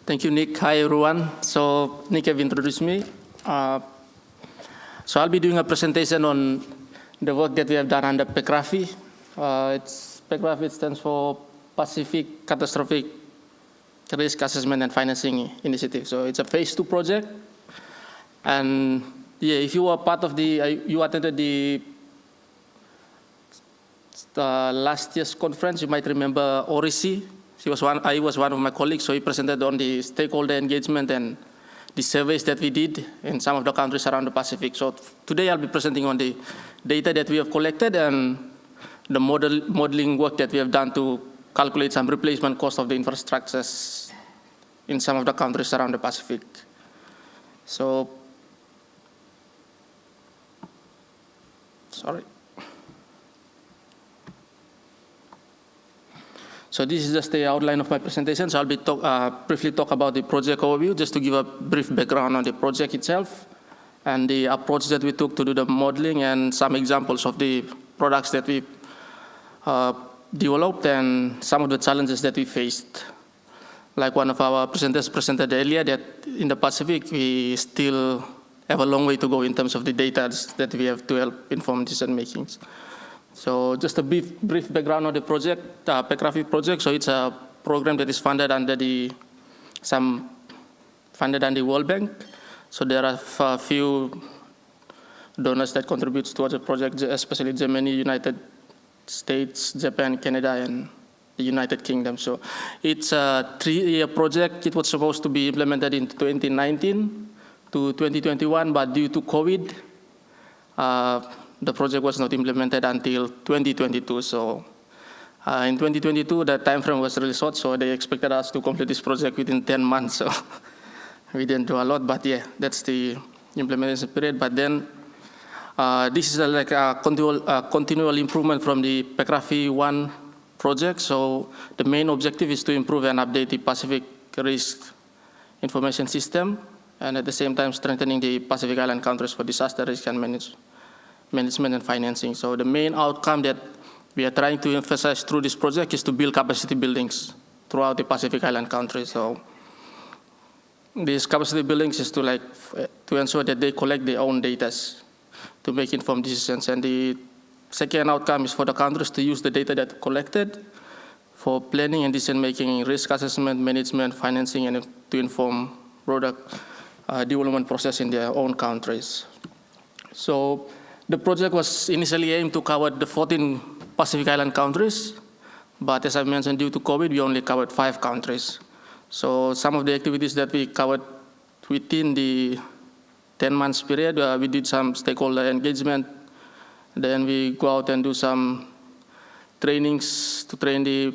Thank you, Nick. Hi, everyone. So Nick have introduced me. So I'll be doing a presentation on the work that we have done under PCRAFI. PCRAFI stands for Pacific Catastrophic Risk Assessment and Financing Initiative. So it's a phase 2 project. And yeah, if you were part of you attended the last year's conference, you might remember Auri. I was one of my colleagues, so he presented on the stakeholder engagement and the surveys that we did in some of the countries around the Pacific. So today I'll be presenting on the data that we have collected and the modeling work that we have done to calculate some replacement cost of the infrastructures in some of the countries around the Pacific. So, sorry. So this is just the outline of my presentation. So I'll be briefly talk about the project overview, just to give a brief background on the project itself and the approach that we took to do the modeling and some examples of the products that we developed and some of the challenges that we faced. Like one of our presenters presented earlier, that in the Pacific, we still have a long way to go in terms of the data that we have to help inform decision makings. So just a brief background on the project, PCRAFI project. So it's a program that is funded under the World Bank. So there are a few donors that contribute towards the project, especially Germany, United States, Japan, Canada, and the United Kingdom. So it's a 3-year project. It was supposed to be implemented in 2019 to 2021, but due to COVID, the project was not implemented until 2022. So in 2022, the time frame was really short, so they expected us to complete this project within 10 months. So we didn't do a lot, but yeah, that's the implementation period. But then this is like a continual improvement from the PCRAFI I project. So the main objective is to improve and update the Pacific Risk Information System, and at the same time strengthening the Pacific Island countries for disaster risk and management and financing. So the main outcome that we are trying to emphasize through this project is to build capacity buildings throughout the Pacific Island countries. So these capacity buildings is to ensure that they collect their own data to make informed decisions. And the second outcome is for the countries to use the data that collected for planning and decision making, risk assessment, management, financing, and to inform broader development process in their own countries. So the project was initially aimed to cover the 14 Pacific Island countries, but as I mentioned, due to COVID, we only covered 5 countries. So some of the activities that we covered within the 10 months period, we did some stakeholder engagement. Then we go out and do some trainings to train the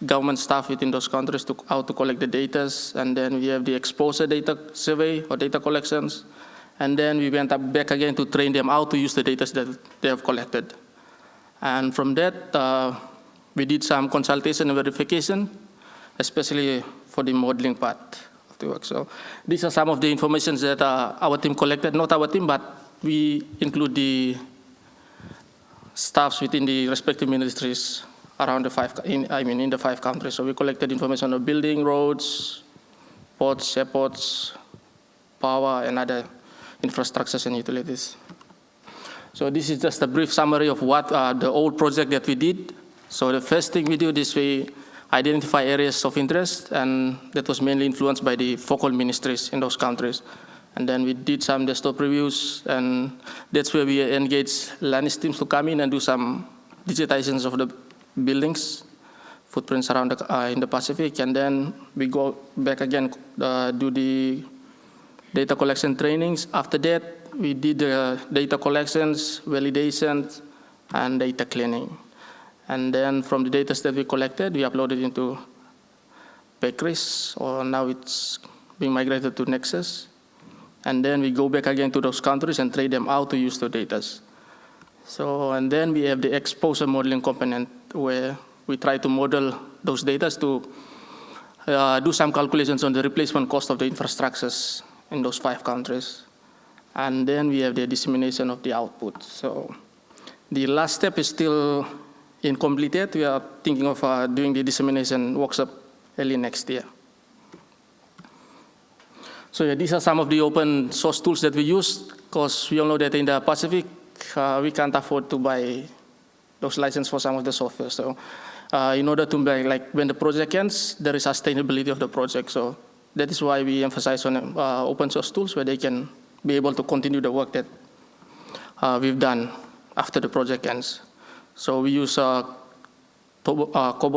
government staff within those countries to how to collect the data. And then we have the exposure data survey or data collections. And then we went back again to train them how to use the data that they have collected. And from that, we did some consultation and verification, especially for the modeling part of the work. So these are some of the information that our team collected, not our team, but we include the staffs within the respective ministries around in the 5 countries. So we collected information on building, roads, ports, airports, power, and other infrastructures and utilities. So this is just a brief summary of what the old project that we did. So the first thing we did is we identify areas of interest, and that was mainly influenced by the focal ministries in those countries. And then we did some desktop reviews, and that's where we engaged Lannis teams to come in and do some digitizations of the buildings, footprints around in the Pacific. And then we go back again, do the data collection trainings. After that, we did data collections, validations, and data cleaning. And then from the data that we collected, we uploaded into PCRIS, or now it's being migrated to Nexus. And then we go back again to those countries and train them how to use the data. So, and then we have the exposure modeling component where we try to model those data to do some calculations on the replacement cost of the infrastructures in those 5 countries. And then we have the dissemination of the output. So the last step is still incomplete. We are thinking of doing the dissemination workshop early next year. So yeah, these are some of the open source tools that we use, because we all know that in the Pacific, we can't afford to buy those licenses for some of the software. So in order to buy, like when the project ends, there is sustainability of the project. So that is why we emphasize on open source tools where they can be able to continue the work that we've done after the project ends. So we use Kobo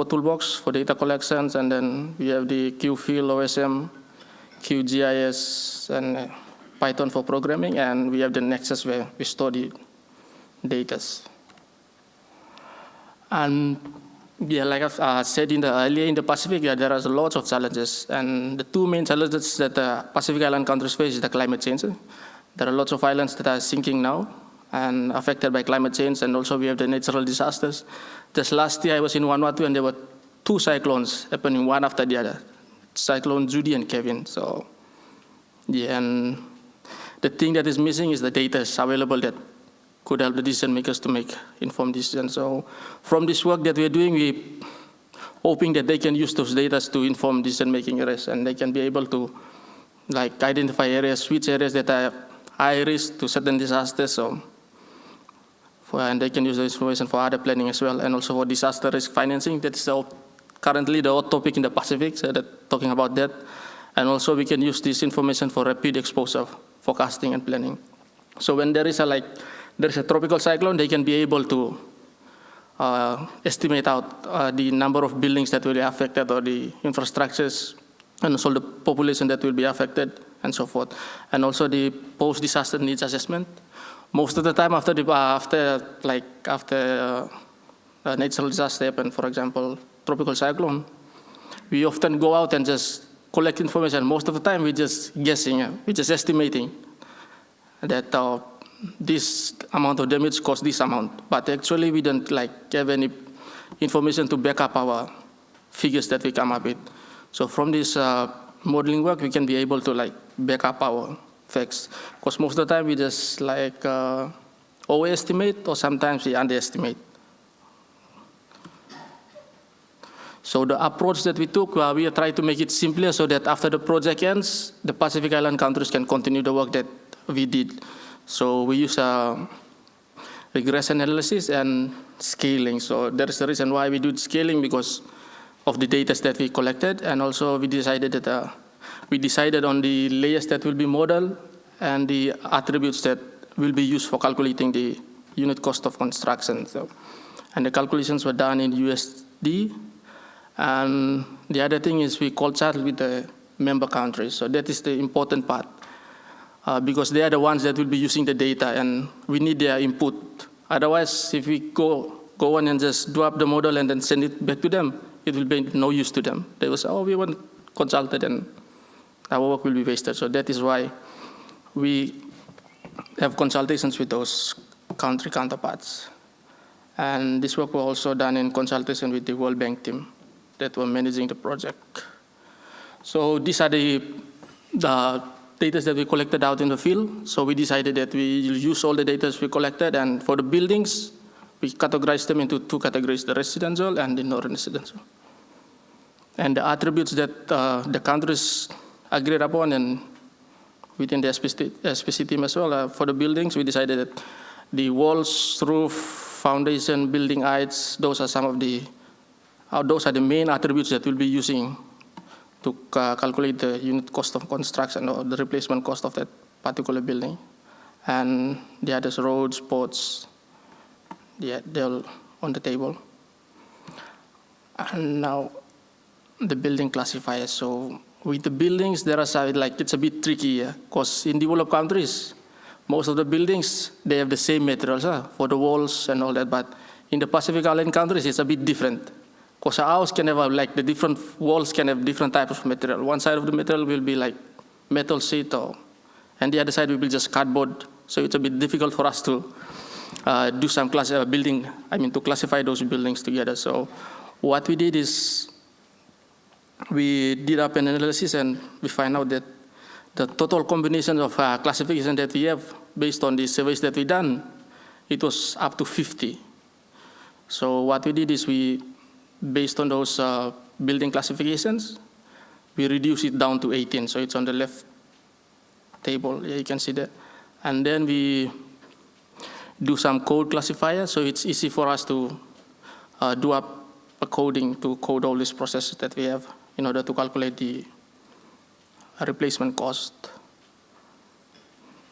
Toolbox for data collections, and then we have the QFill, OSM, QGIS, and Python for programming, and we have the Nexus where we store the data. And yeah, like I've said earlier in the Pacific, yeah, there are lots of challenges, and the two main challenges that the Pacific Island countries face is the climate change. There are lots of islands that are sinking now and affected by climate change, and also we have the natural disasters. Just last year I was in Vanuatu, and there were 2 cyclones happening one after the other, Cyclone Judy and Kevin. So yeah, and the thing that is missing is the data available that could help the decision makers to make informed decisions. So from this work that we're doing, we're hoping that they can use those data to inform decision-making areas, and they can be able to like identify areas, which areas that are high risk to certain disasters. So and they can use the information for other planning as well, and also for disaster risk financing. That's currently the hot topic in the Pacific, so that talking about that. And also we can use this information for rapid exposure forecasting and planning. So when there is a tropical cyclone, they can be able to estimate out the number of buildings that will be affected, or the infrastructures, and also the population that will be affected, and so forth. And also the post-disaster needs assessment. Most of the time after a natural disaster happen, for example, tropical cyclone, we often go out and just collect information. Most of the time we're just guessing, we're just estimating that this amount of damage cost this amount, but actually we don't have any information to back up our figures that we come up with. So from this modeling work, we can be able to back up our facts, because most of the time we just overestimate, or sometimes we underestimate. So the approach that we took, we try to make it simpler so that after the project ends, the Pacific Island countries can continue the work that we did. So we use regression analysis and scaling. So there is the reason why we do scaling, because of the data that we collected, and also we decided on the layers that will be modeled and the attributes that will be used for calculating the unit cost of construction. So, and the calculations were done in USD. And the other thing is we consult with the member countries. So that is the important part, because they are the ones that will be using the data, and we need their input. Otherwise, if we go on and just do up the model and then send it back to them, it will be no use to them. They will say, oh, we weren't consulted, and our work will be wasted. So that is why we have consultations with those country counterparts. And this work was also done in consultation with the World Bank team that were managing the project. So these are the data that we collected out in the field. So we decided that we use all the data we collected, and for the buildings, we categorized them into 2 categories, the residential and the non-residential. And the attributes that the countries agreed upon, and within the SPC team as well, for the buildings, we decided that the walls, roof, foundation, building heights, those are the main attributes that we'll be using to calculate the unit cost of construction, or the replacement cost of that particular building. And the others, roads, ports, they're all on the table. And now the building classifiers. So with the buildings, there are it's a bit tricky, because in developed countries, most of the buildings, they have the same materials for the walls and all that. But in the Pacific Island countries, it's a bit different. Because a house can have the different walls can have different types of material. One side of the material will be metal sheet, and the other side will be just cardboard. So it's a bit difficult for us to do some to classify those buildings together. So what we did is we did up an analysis, and we find out that the total combination of classification that we have based on the surveys that we done, it was up to 50. So what we did is based on those building classifications, we reduced it down to 18. So it's on the left table. Yeah, you can see that. And then we do some code classifier, so it's easy for us to do up a coding to code all these processes that we have in order to calculate the replacement cost.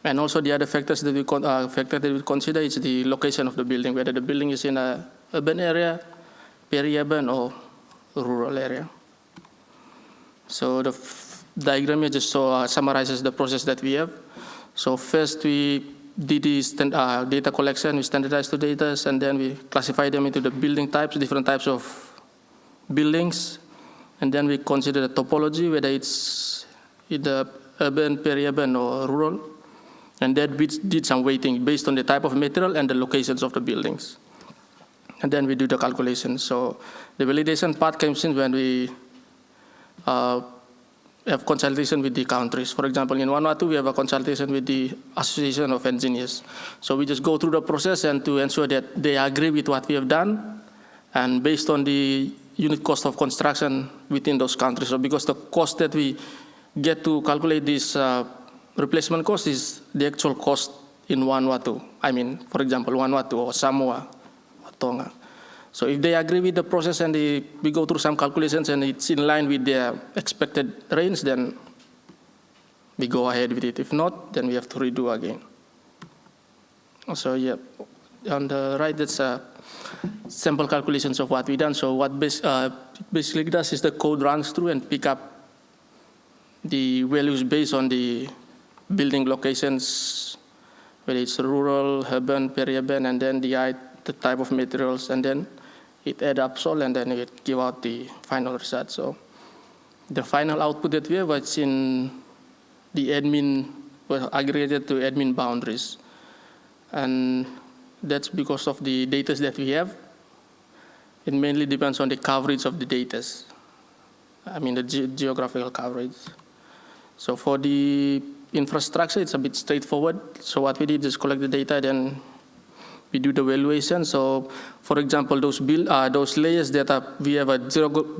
And also the other factors that we consider is the location of the building, whether the building is in an urban area, peri-urban, or rural area. So the diagram here just summarizes the process that we have. So first we did the data collection, we standardized the data, and then we classify them into the building types, different types of buildings. And then we consider the topology, whether it's either urban, peri-urban, or rural. And then we did some weighting based on the type of material and the locations of the buildings. And then we do the calculation. So the validation part comes in when we have consultation with the countries. For example, in Vanuatu, we have a consultation with the Association of Engineers. So we just go through the process and to ensure that they agree with what we have done, and based on the unit cost of construction within those countries. So because the cost that we get to calculate this replacement cost is the actual cost in Vanuatu. I mean, for example, Vanuatu or Samoa or Tonga. So if they agree with the process and we go through some calculations and it's in line with their expected range, then we go ahead with it. If not, then we have to redo again. So yeah, on the right, that's sample calculations of what we done. So what basically does is the code runs through and pick up the values based on the building locations, whether it's rural, urban, peri-urban, and then the type of materials, and then it adds up all, and then it give out the final result. So the final output that we have is in the admin, well, aggregated to admin boundaries. And that's because of the data that we have. It mainly depends on the coverage of the data. I mean, the geographical coverage. So for the infrastructure, it's a bit straightforward. So what we did is collect the data, then we do the valuation. So, for example, those layers that we have a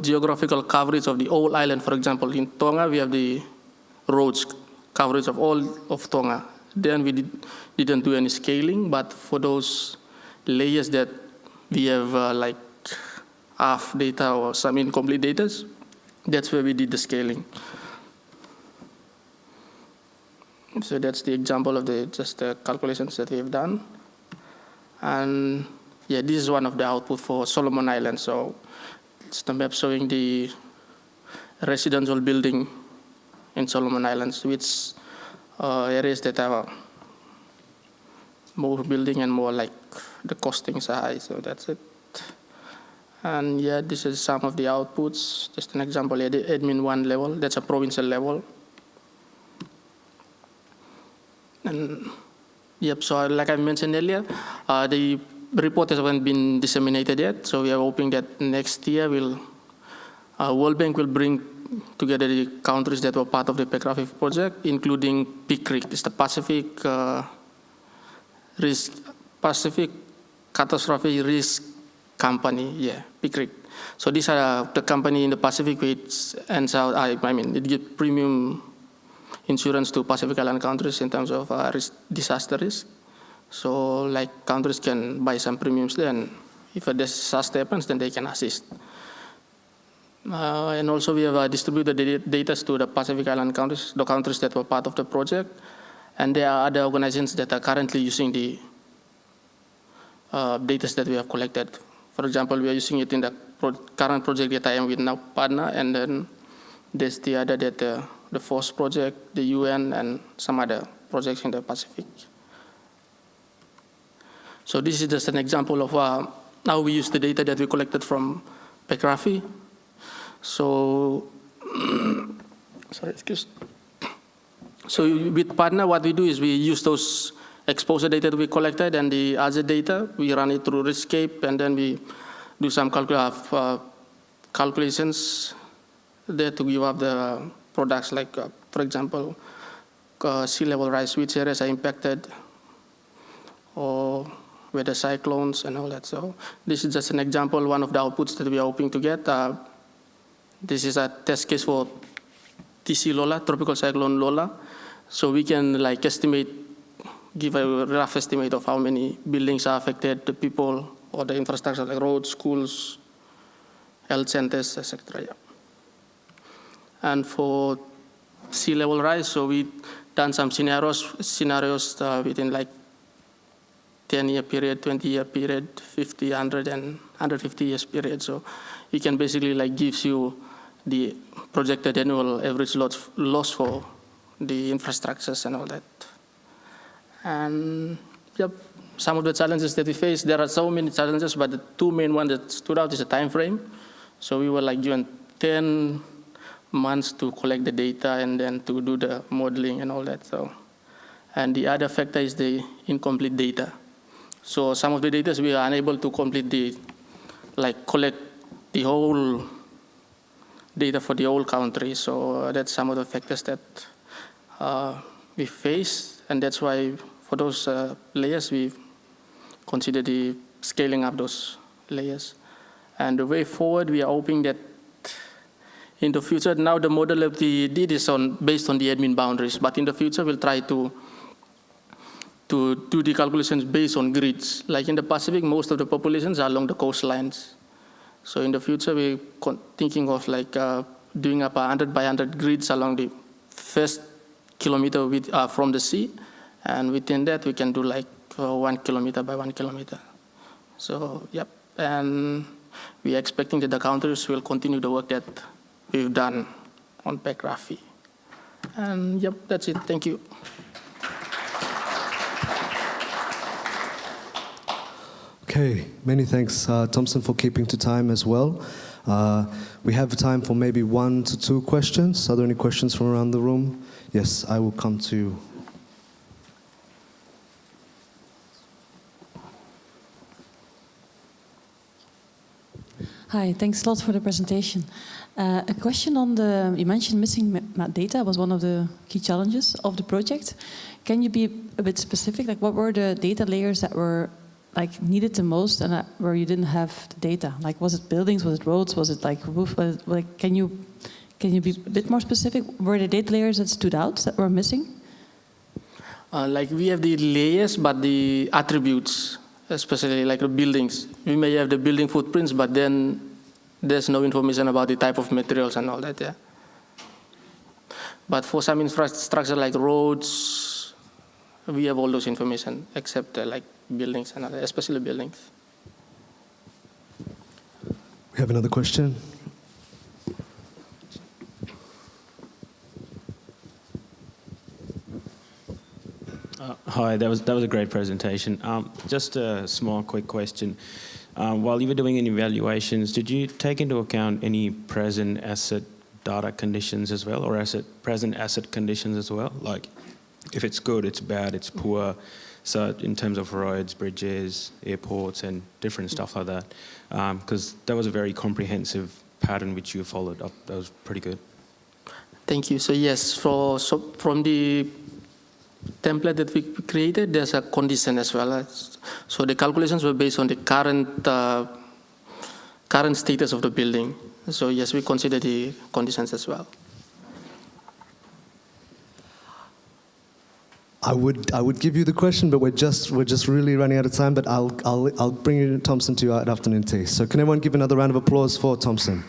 geographical coverage of the whole island. For example, in Tonga, we have the roads coverage of all of Tonga. Then we didn't do any scaling, but for those layers that we have like half data or some incomplete data, that's where we did the scaling. So that's the example of the calculations that we have done. And yeah, this is one of the output for Solomon Islands. So it's the map showing the residential building in Solomon Islands, which areas that have more building and more like the costings are high. So that's it. And yeah, this is some of the outputs. Just an example here, the admin 1 level, that's a provincial level. And yep, so like I mentioned earlier, the report hasn't been disseminated yet. So we are hoping that next year World Bank will bring together the countries that were part of the PCRAFI project, including PCRIC, it's the Pacific Catastrophe Risk Company, yeah, PCRIC. So these are the company in the Pacific which ends out, it gives premium insurance to Pacific Island countries in terms of disaster risk. So like countries can buy some premiums there, and if a disaster happens, then they can assist. And also we have distributed the data to the Pacific Island countries, the countries that were part of the project. And there are other organizations that are currently using the data that we have collected. For example, we are using it in the current project that I am with now, partner, and then there's the other that the FOSS project, the UN, and some other projects in the Pacific. So this is just an example of how we use the data that we collected from PCRAFI. So, So with partner, what we do is we use those exposure data that we collected and the other data, we run it through Riskscape, and then we do some calculations there to give up the products like, for example, sea level rise, which areas are impacted, or weather cyclones and all that. So this is just an example, one of the outputs that we are hoping to get. This is a test case for TC Lola, Tropical Cyclone Lola. So we can like give a rough estimate of how many buildings are affected, the people, or the infrastructure like roads, schools, health centers, etc. Yeah. And for sea level rise, so we done some scenarios within like 10-year period, 20-year period, 50, 100, and 150 years period. So it can basically like gives you the projected annual average loss for the infrastructures and all that. And yep, some of the challenges that we face, there are so many challenges, but the two main ones that stood out is the time frame. So we were like given 10 months to collect the data and then to do the modeling and all that. So, and the other factor is the incomplete data. So some of the data we are unable to collect the whole data for the whole country. So that's some of the factors that we face, and that's why for those layers we consider the scaling up those layers. And the way forward, we are hoping that in the future, now the model that we did is based on the admin boundaries, but in the future we'll try to do the calculations based on grids. Like in the Pacific, most of the populations are along the coastlines. So in the future, we're thinking of like doing up 100 by 100 grids along the first kilometer from the sea, and within that we can do like 1 kilometer by 1 kilometer. So yep, and we are expecting that the countries will continue the work that we've done on PCRAFI. And yep, that's it. Thank you. Okay, many thanks, Thompson, for keeping to time as well. We have time for maybe 1 to 2 questions. Are there any questions from around the room? Yes, I will come to you. Hi, thanks a lot for the presentation. A question on you mentioned missing data was one of the key challenges of the project. Can you be a bit specific? Like, what were the data layers that were like needed the most and where you didn't have the data? Like, was it buildings, was it roads, was it like roof? Like, can you be a bit more specific? Were the data layers that stood out that were missing? Like we have the layers, but the attributes, especially like the buildings, we may have the building footprints, but then there's no information about the type of materials and all that. Yeah. But for some infrastructure like roads, we have all those information except like buildings and other, especially buildings. We have another question. Hi, that was a great presentation. Just a small, quick question. While you were doing any evaluations, did you take into account any present asset data conditions as well, or present asset conditions as well? Like, if it's good, it's bad, it's poor. So in terms of roads, bridges, airports, and different stuff like that, because that was a very comprehensive pattern which you followed up. That was pretty good. Thank you. So yes, from the template that we created, there's a condition as well. So the calculations were based on the current status of the building. So yes, we consider the conditions as well. I would give you the question, but we're just really running out of time. But I'll bring you, Thompson, to your afternoon tea. So can everyone give another round of applause for Thompson?